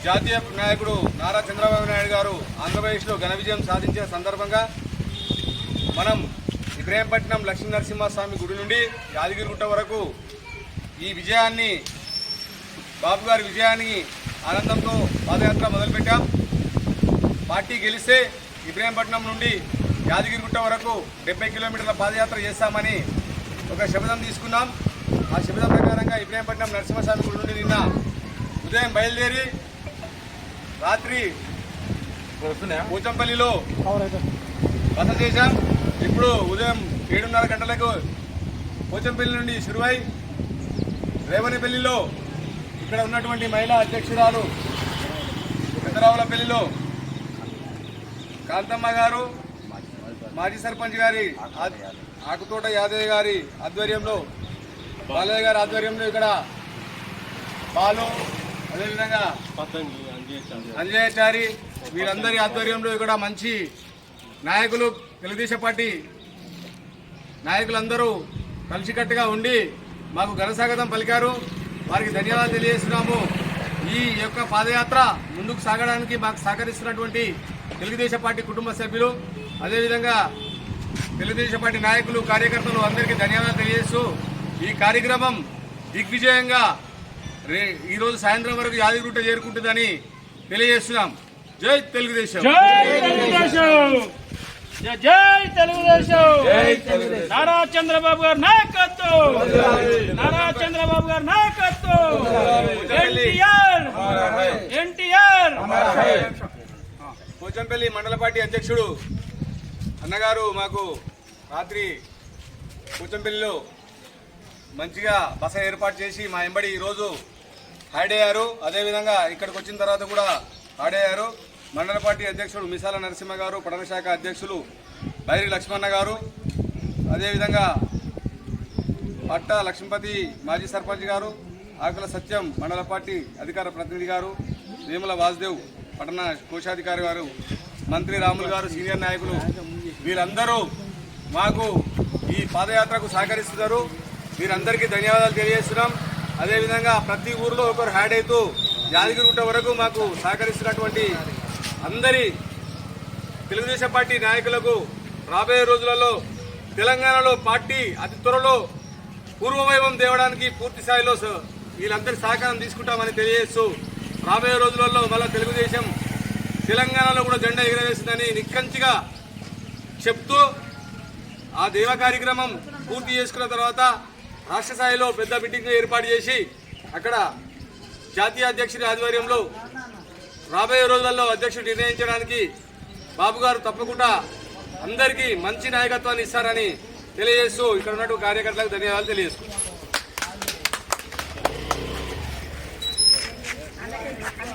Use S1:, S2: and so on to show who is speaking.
S1: జాతీయ నాయకుడు నారా చంద్రబాబు నాయుడు గారు ఆంధ్రప్రదేశ్లో ఘన విజయం సాధించిన సందర్భంగా మనం ఇబ్రహీంపట్నం లక్ష్మీ నరసింహస్వామి గుడి నుండి యాదగిరిగుట్ట వరకు ఈ విజయాన్ని బాబు గారి విజయాన్ని ఆనందంతో పాదయాత్ర మొదలుపెట్టాం. పార్టీ గెలిస్తే ఇబ్రహీంపట్నం నుండి యాదగిరిగుట్ట వరకు 70 కిలోమీటర్ల పాదయాత్ర చేస్తామని ఒక శపథం తీసుకున్నాం. ఆ శపథం ప్రకారంగా ఇబ్రహీంపట్నం నరసింహస్వామి గుడి నుండి నిన్న ఉదయం బయలుదేరి రాత్రి పోచంపల్లిలో బస చేశాం. ఇప్పుడు ఉదయం 7:30 గంటలకు పోచంపల్లి నుండి శురువై రేవణిపల్లిలో ఇక్కడ ఉన్నటువంటి మహిళా అధ్యక్షురాలు పెద్దరావులపల్లిలో కాంతమ్మ గారు, మాజీ సర్పంచ్ గారి ఆకుతోట యాదయ్య గారి ఆధ్వర్యంలో, బాలయ్య గారి ఆధ్వర్యంలో ఇక్కడ బాలు, అదేవిధంగా అంజయ్యచారి వీరందరి ఆధ్వర్యంలో ఇక్కడ మంచి నాయకులు, తెలుగుదేశం పార్టీ నాయకులందరూ కలిసికట్టుగా ఉండి మాకు ఘనస్వాగతం పలికారు. వారికి ధన్యవాదాలు తెలియజేస్తున్నాము. ఈ యొక్క పాదయాత్ర ముందుకు సాగడానికి మాకు సహకరిస్తున్నటువంటి తెలుగుదేశం పార్టీ కుటుంబ సభ్యులు, అదేవిధంగా తెలుగుదేశం పార్టీ నాయకులు, కార్యకర్తలు అందరికీ ధన్యవాదాలు తెలియజేస్తూ ఈ కార్యక్రమం దిగ్విజయంగా ఈరోజు సాయంత్రం వరకు యాదగిరిగుట్ట చేరుకుంటుందని తెలియజేస్తున్నాం. జై తెలుగుదేశం,
S2: జై తెలుగుదేశం, నారా చంద్రబాబు గారి నాయకత్వం, నారా చంద్రబాబు గారి నాయకత్వం, ఎన్టీఆర్.
S1: పోచంపల్లి మండల పార్టీ అధ్యక్షుడు అన్నగారు మాకు రాత్రి పోచంపల్లిలో మంచిగా బస ఏర్పాటు చేసి మా ఎంబడి ఈరోజు హాడ్ అయ్యారు. అదేవిధంగా ఇక్కడికి వచ్చిన తర్వాత కూడా హాడ్ అయ్యారు. మండల పార్టీ అధ్యక్షుడు మిసాల నరసింహ గారు, పట్టణ శాఖ అధ్యక్షులు బైరి లక్ష్మణ గారు, అదేవిధంగా పట్ట లక్ష్మీపతి మాజీ సర్పంచ్ గారు, ఆకుల సత్యం మండల పార్టీ అధికార ప్రతినిధి గారు, వేముల వాసుదేవ్ పట్టణ కోశాధికారి గారు, మంత్రి రాములు గారు, సీనియర్ నాయకులు వీరందరూ మాకు ఈ పాదయాత్రకు సహకరిస్తున్నారు. వీరందరికీ ధన్యవాదాలు తెలియజేస్తున్నాం. అదేవిధంగా ప్రతి ఊరిలో ఒకరు హ్యాడ్ అవుతూ యాదగిరిగుట్ట వరకు మాకు సహకరిస్తున్నటువంటి అందరి తెలుగుదేశం పార్టీ నాయకులకు రాబోయే రోజులలో తెలంగాణలో పార్టీ అతి త్వరలో పూర్వవైభవం తేవడానికి పూర్తి స్థాయిలో వీళ్ళందరి సహకారం తీసుకుంటామని తెలియజేస్తూ రాబోయే రోజులలో మళ్ళా తెలుగుదేశం తెలంగాణలో కూడా జెండా ఎగరవేసిందని నిక్కచ్చిగా చెప్తూ ఆ దేవ కార్యక్రమం పూర్తి చేసుకున్న తర్వాత రాష్ట్ర స్థాయిలో పెద్ద మీటింగ్ ఏర్పాటు చేసి అక్కడ జాతీయ అధ్యక్షుడి ఆధ్వర్యంలో రాబోయే రోజుల్లో అధ్యక్షుడు నిర్ణయించడానికి బాబు గారు తప్పకుండా అందరికీ మంచి నాయకత్వాన్ని ఇస్తారని తెలియజేస్తూ ఇక్కడ ఉన్నటువంటి కార్యకర్తలకు ధన్యవాదాలు తెలియజేసుకుంటాం.